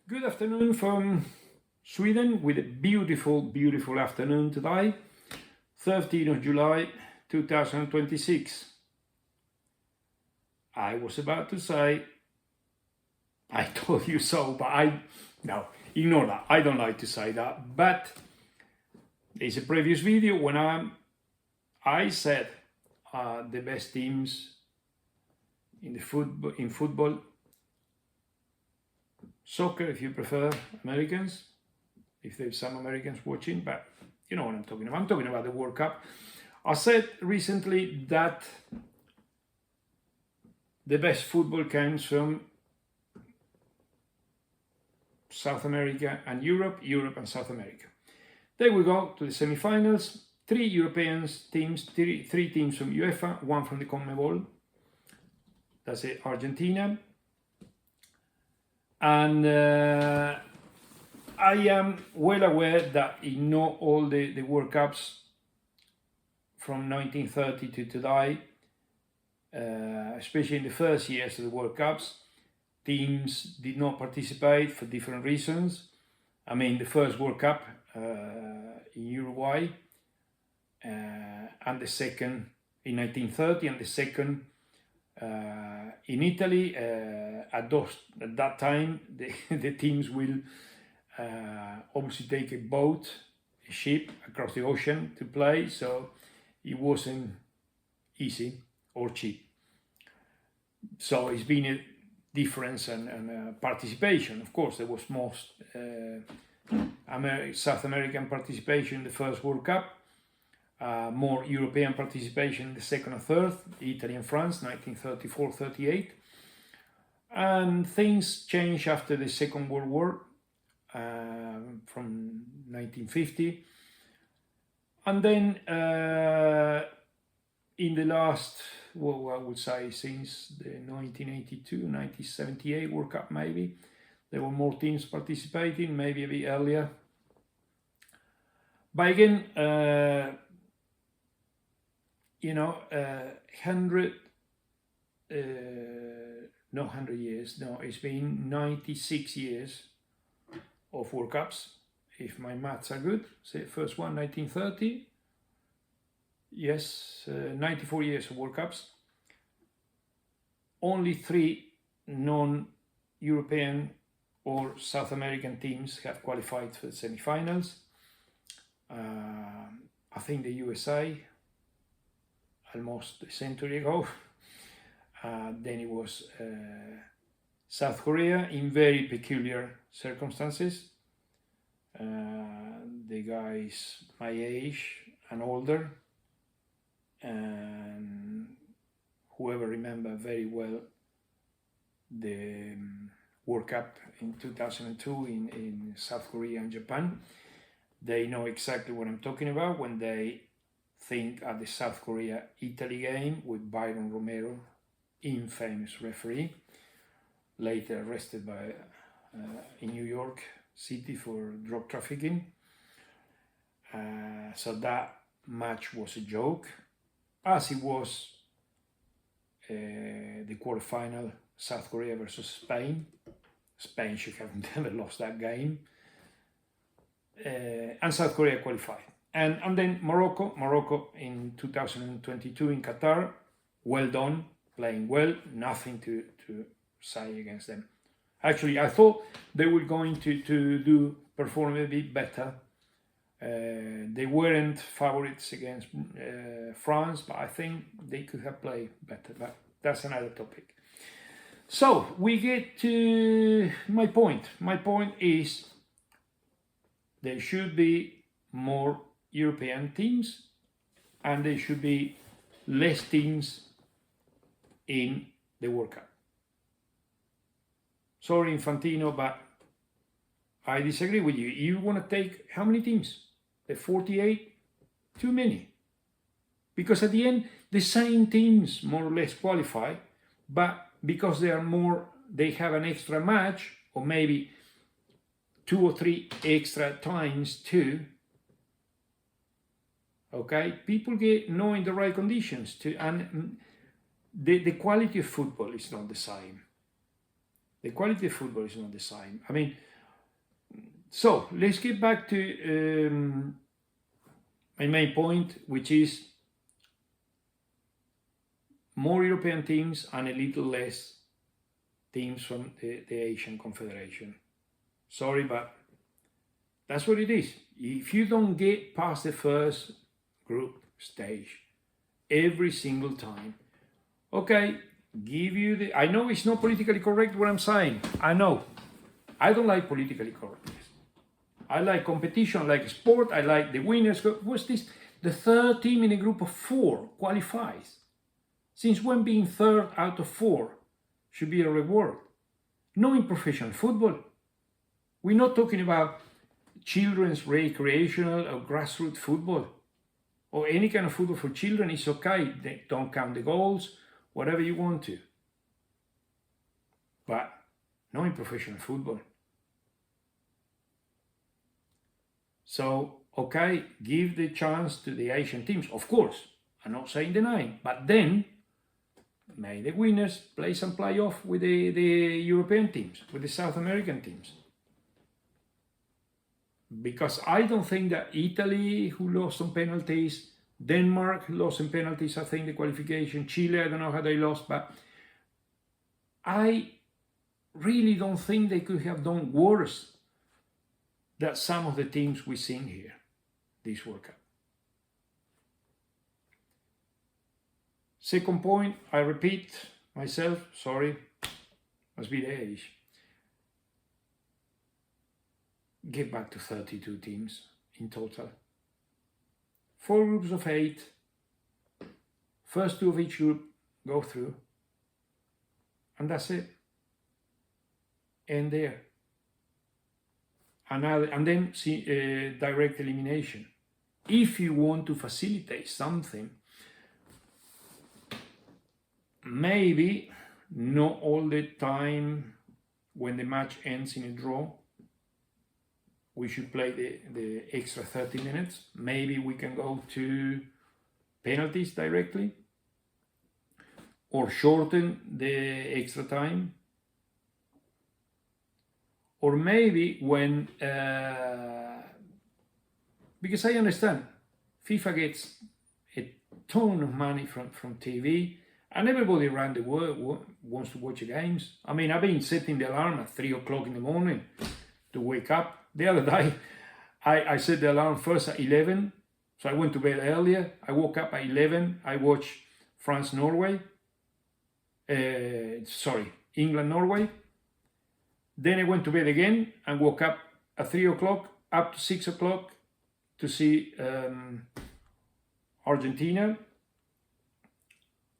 Good afternoon from Sweden with a beautiful, beautiful afternoon today, 13th of July 2026. I was about to say, I told you so, but no, ignore that. I don't like to say that, but there's a previous video when I said the best teams in football, soccer, if you prefer, Americans, if there's some Americans watching, but you know what I'm talking about. I'm talking about the World Cup. I said recently that the best football comes from South America and Europe and South America. Then we go to the semi-finals. Three European teams, three teams from UEFA, one from the CONMEBOL. That's it, Argentina. And I am well aware that in not all the World Cups from 1930 to today, especially in the first years of the World Cups, teams did not participate for different reasons. I mean, the first World Cup in Uruguay and the second in 1930 and the second in Italy. At that time, the teams will obviously take a boat, a ship across the ocean to play, so it wasn't easy or cheap. So it's been a difference and participation. Of course, there was most South American participation in the first World Cup, more European participation in the second and third, Italy and France, 1934-38. And things changed after the Second World War, from 1950. And then in the last, well, I would say since the 1982-1978 World Cup maybe, there were more teams participating, maybe a bit earlier. But again, 100 years, no, it's been 96 years of World Cups, if my maths are good. Say first one, 1930. Yes, 94 years of World Cups. Only three non-European or South American teams have qualified for the semi-finals. I think the USA, almost a century ago. Then it was South Korea in very peculiar circumstances. The guys my age and older, and whoever remember very well the World Cup in 2002 in South Korea and Japan, they know exactly what I'm talking about when they think at the South Korea-Italy game with Byron Romero, infamous referee, later arrested by in New York City for drug trafficking. So that match was a joke, as it was the quarterfinal, South Korea versus Spain. Spain should have never lost that game. And South Korea qualified. And then Morocco in 2022 in Qatar, well done, playing well, nothing to say against them. Actually, I thought they were going to perform a bit better. They weren't favorites against France, but I think they could have played better, but that's another topic. So we get to my point. My point is there should be more European teams and there should be less teams in the World Cup. Sorry, Infantino, but I disagree with you. You want to take how many teams? The 48? Too many. Because at the end, the same teams more or less qualify, but because they have an extra match, or maybe 2 or 3 extra times too. Okay, people get knowing the right conditions to, and the quality of football is not the same. The quality of football is not the same. I mean, So let's get back to my main point, which is more European teams and a little less teams from the Asian Confederation. Sorry, but that's what it is. If you don't get past the first group stage every single time, okay, give you the... I know it's not politically correct what I'm saying. I know. I don't like politically correctness. I like competition, I like sport, I like the winners. What's this? The third team in a group of 4 qualifies. Since when being third out of 4 should be a reward? No, in professional football. We're not talking about children's recreational or grassroots football or any kind of football for children. It's okay. They don't count the goals, whatever you want to. But not in professional football. So, okay, give the chance to the Asian teams. Of course, I'm not saying denying, but then may the winners play some playoff with the European teams, with the South American teams. Because I don't think that Italy, who lost on penalties, Denmark lost in penalties, I think the qualification, Chile, I don't know how they lost, but I really don't think they could have done worse than some of the teams we've seen here, this World Cup. Second point, I repeat myself, sorry, must be the age. Get back to 32 teams in total. 4 groups of 8. First 2 of each group go through. And that's it. End there. And then direct elimination. If you want to facilitate something, maybe not all the time when the match ends in a draw, we should play the extra 30 minutes. Maybe we can go to penalties directly or shorten the extra time. Or maybe when, because I understand, FIFA gets a ton of money from TV, and everybody around the world wants to watch the games. I mean, I've been setting the alarm at 3 o'clock in the morning to wake up. The other day, I set the alarm first at 11, so I went to bed earlier. I woke up at 11, I watched France-Norway, England-Norway. Then I went to bed again and woke up at 3 o'clock, up to 6 o'clock to see Argentina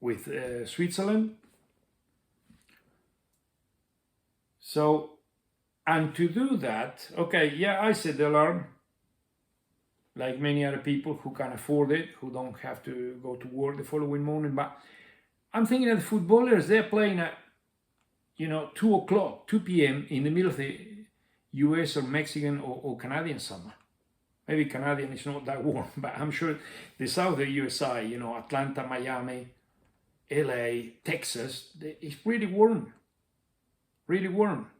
with Switzerland. So, and to do that, okay, yeah, I set the alarm, like many other people who can afford it, who don't have to go to work the following morning. But I'm thinking of the footballers, they're playing at 2 o'clock, 2 p.m. in the middle of the US or Mexican or Canadian summer. Maybe Canadian is not that warm, but I'm sure the south of the USA, Atlanta, Miami, LA, Texas, it's really warm. Really warm.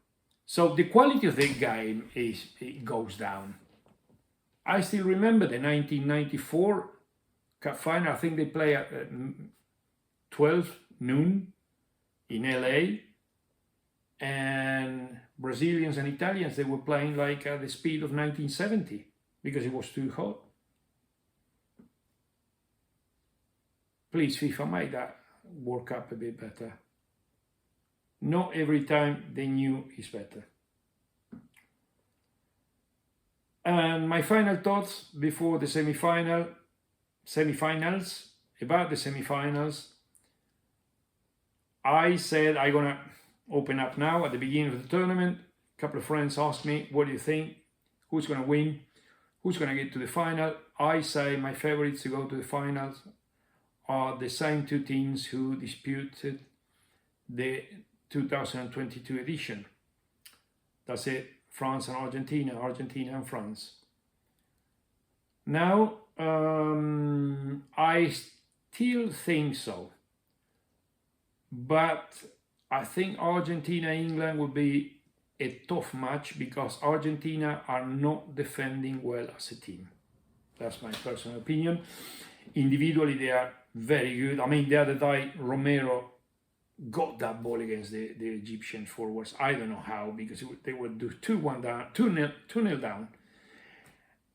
So the quality of the game it goes down. I still remember the 1994 Cup final. I think they play at 12 noon in LA. And Brazilians and Italians, they were playing like at the speed of 1970 because it was too hot. Please, FIFA, make that World Cup a bit better. Not every time the new is better. And my final thoughts before the semifinals, about the semifinals. I said I'm gonna open up now at the beginning of the tournament. A couple of friends asked me, what do you think? Who's going to win? Who's going to get to the final? I say my favorites to go to the finals are the same 2 teams who disputed the 2022 edition. That's it, France and Argentina and France. Now, I still think so. But I think Argentina, England will be a tough match because Argentina are not defending well as a team. That's my personal opinion. Individually, they are very good. I mean, the other day, Romero got that ball against the Egyptian forwards. I don't know how, because they were 2-1 down, 2-0 down.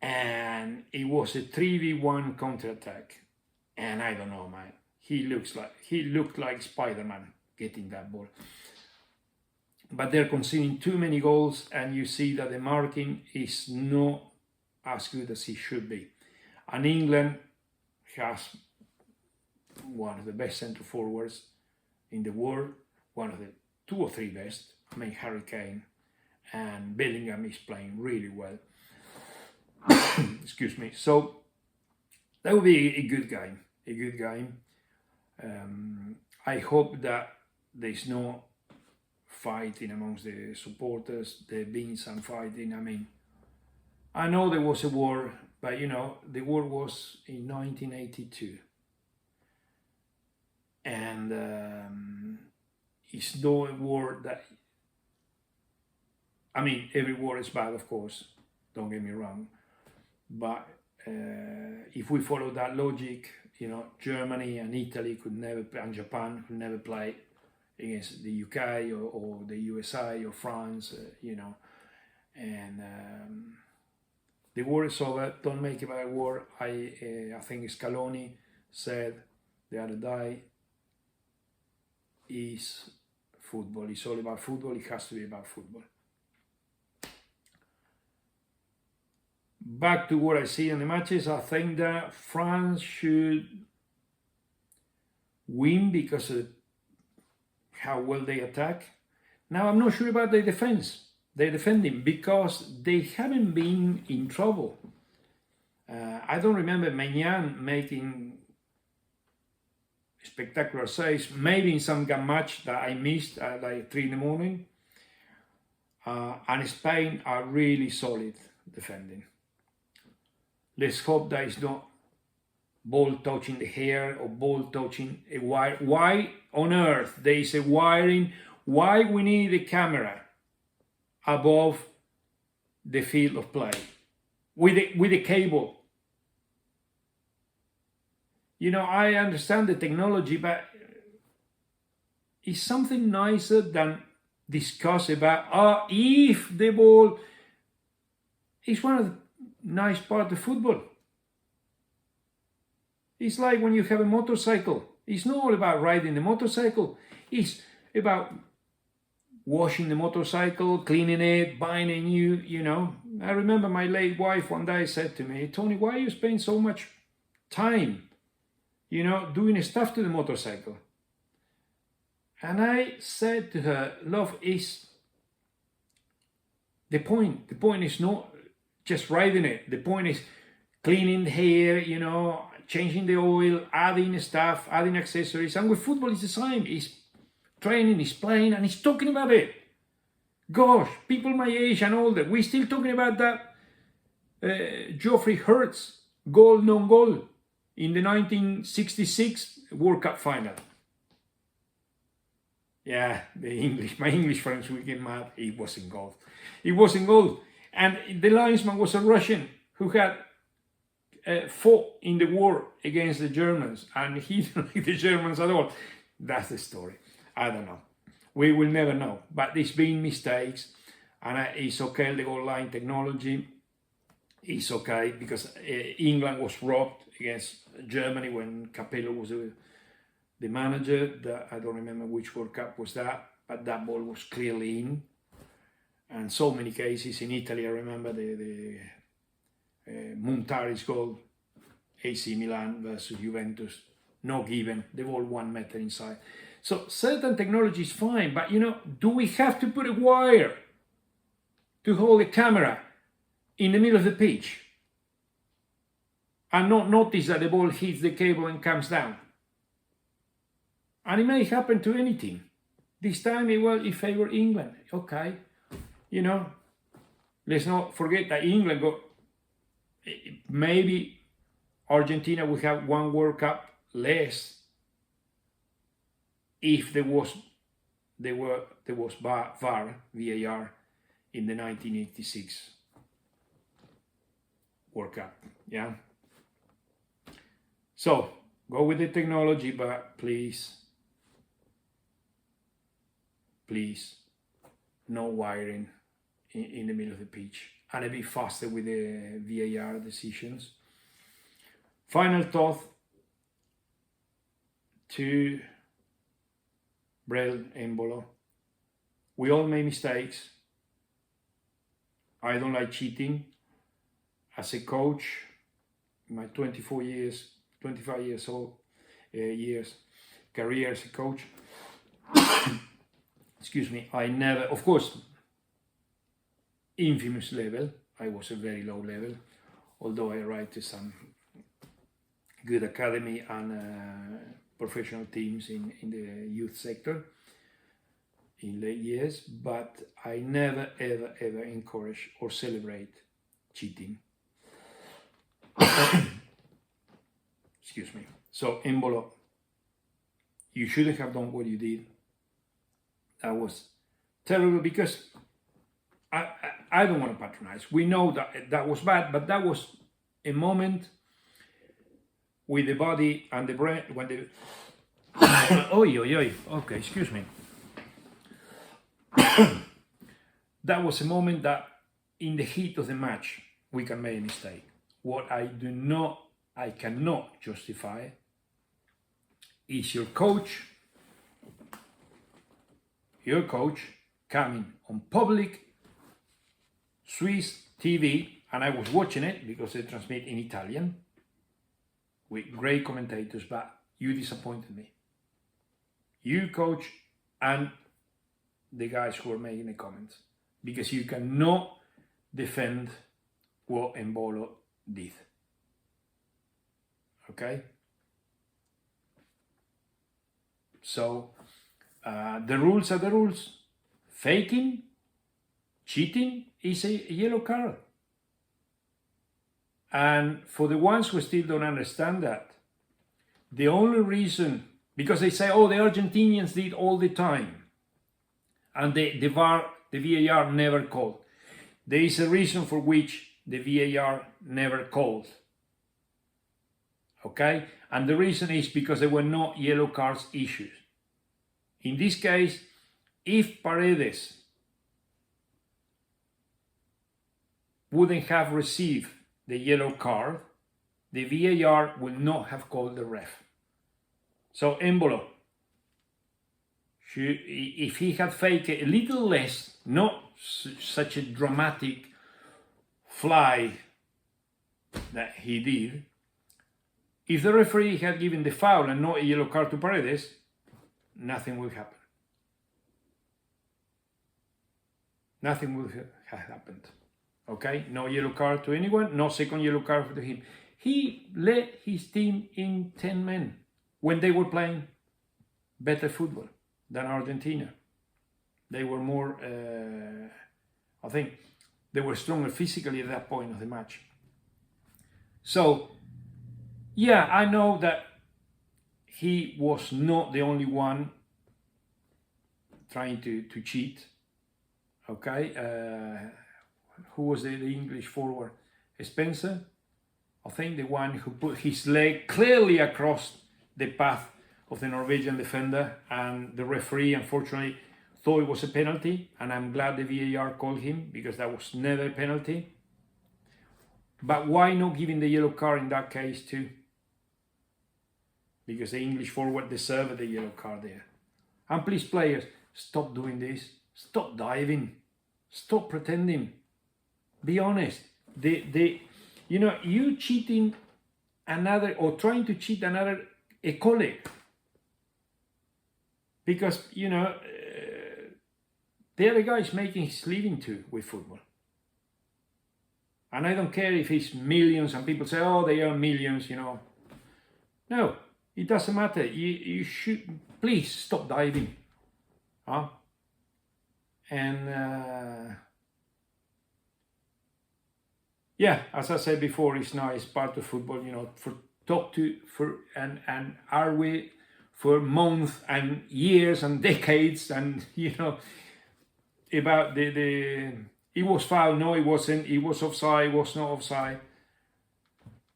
And it was a 3v1 counter-attack. And I don't know, man. He looked like Spider-Man getting that ball. But they're conceding too many goals, and you see that the marking is not as good as it should be. And England has one of the best centre forwards in the world, one of the 2 or 3 best. I mean, Harry Kane, and Bellingham is playing really well. Excuse me. So that will be a good game. I hope that there's no fighting amongst the supporters. There been some fighting. I mean, I know there was a war, but you know, the war was in 1982. And it's not a war that, I mean, every war is bad, of course, don't get me wrong. But if we follow that logic, you know, Germany and Italy could never, and Japan could never play against the UK or the USA or France, you know. And the war is over. Don't make it about a war. I think Scaloni said the other day, is football. It's all about football. It has to be about football. Back to what I see in the matches, I think that France should win because of how well they attack. Now, I'm not sure about their defense. They're defending because they haven't been in trouble. I don't remember Maignan making spectacular saves, maybe in some game match that I missed at like 3 in the morning. And Spain are really solid defending. Let's hope that it's not ball touching the hair or ball touching a wire. Why on earth there is a wiring? Why we need a camera above the field of play with a cable? You know, I understand the technology, but it's something nicer than discuss about if the ball is one of the nice part of football. It's like when you have a motorcycle. It's not all about riding the motorcycle. It's about washing the motorcycle, cleaning it, buying a new, you know. I remember my late wife one day said to me, Tony, why you spend so much time, you know, doing stuff to the motorcycle? And I said to her, love, is the point. The point is not just riding it. The point is cleaning the hair, you know, changing the oil, adding stuff, adding accessories. And with football, it's the same. It's training, it's playing, and it's talking about it. Gosh, people my age and older, we're still talking about that Geoffrey Hurts goal, non-goal in the 1966 World Cup final. Yeah, my English friends will get mad. It was in goal. It was in goal. And the linesman was a Russian who had fought in the war against the Germans, and he didn't like the Germans at all. That's the story. I don't know. We will never know. But there's been mistakes, and it's okay, the goal line technology. It's okay because England was robbed against Germany when Capello was the manager. I don't remember which World Cup was that, but that ball was clearly in. And so many cases in Italy. I remember the Montari's goal, AC Milan versus Juventus, no given, they all 1 meter inside. So certain technology is fine, but you know, do we have to put a wire to hold a camera in the middle of the pitch and not notice that the ball hits the cable and comes down? And it may happen to any team. This time it favored England. Okay, you know, let's not forget that England got, maybe Argentina would have 1 World Cup less if there was VAR, in the 1986 World Cup. Yeah. So go with the technology, but please, no wiring in the middle of the pitch, and a bit faster with the VAR decisions. Final thought to Brel Embolo. We all make mistakes. I don't like cheating. As a coach, in my 25 years old career as a coach, excuse me, I never, of course, infamous level, I was a very low level, although I arrived to some good academy and professional teams in the youth sector in late years, but I never ever encourage or celebrate cheating. Excuse me. So Embolo, you shouldn't have done what you did. That was terrible, because I don't want to patronize. We know that was bad, but that was a moment with the body and the brain when the okay, excuse me. That was a moment that in the heat of the match we can make a mistake. What I cannot justify is your coach coming on public Swiss TV, and I was watching it because they transmit in Italian with great commentators, but you disappointed me. You, coach, and the guys who are making the comments, because you cannot defend what Embolo did. Okay? So, the rules are the rules. Faking, cheating is a yellow card. And for the ones who still don't understand that, the only reason, because they say, oh, the Argentinians did all the time, and the VAR never called. There is a reason for which the VAR never called. Okay? And the reason is because there were no yellow cards issued. In this case, if Paredes wouldn't have received the yellow card, the VAR would not have called the ref. So Embolo, if he had faked a little less, not such a dramatic fly that he did, if the referee had given the foul and not a yellow card to Paredes, nothing would happen. Nothing would have happened. Okay? No yellow card to anyone, no second yellow card to him. He led his team in 10 men when they were playing better football than Argentina. They were more, I think, they were stronger physically at that point of the match. So, yeah, I know that he was not the only one trying to cheat. Okay, who was the English forward? Spencer, I think, the one who put his leg clearly across the path of the Norwegian defender, and the referee unfortunately thought it was a penalty, and I'm glad the VAR called him, because that was never a penalty. But why not giving the yellow card in that case too? Because the English forward deserved the yellow card there. And please, players, stop doing this. Stop diving. Stop pretending. Be honest. You cheating another, or trying to cheat a colleague. Because, the other guy is making his living too with football. And I don't care if it's millions, and people say, oh, they earn millions, No, it doesn't matter. You should, please stop diving. Huh? And as I said before, it's nice part of football, and are we for months and years and decades, and about the it was foul, no it wasn't, it was offside, it was not offside.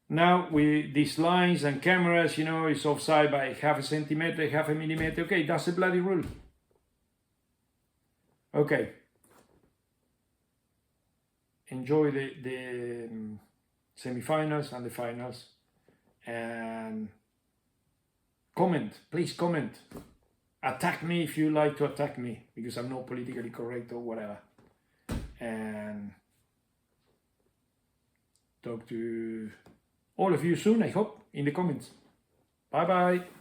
Now with these lines and cameras, it's offside by half a centimeter, half a millimeter. Okay, that's the bloody rule. Okay. Enjoy the semi-finals and the finals. And comment, please comment. Attack me if you like to attack me, because I'm not politically correct or whatever. And talk to all of you soon, I hope, in the comments. Bye bye.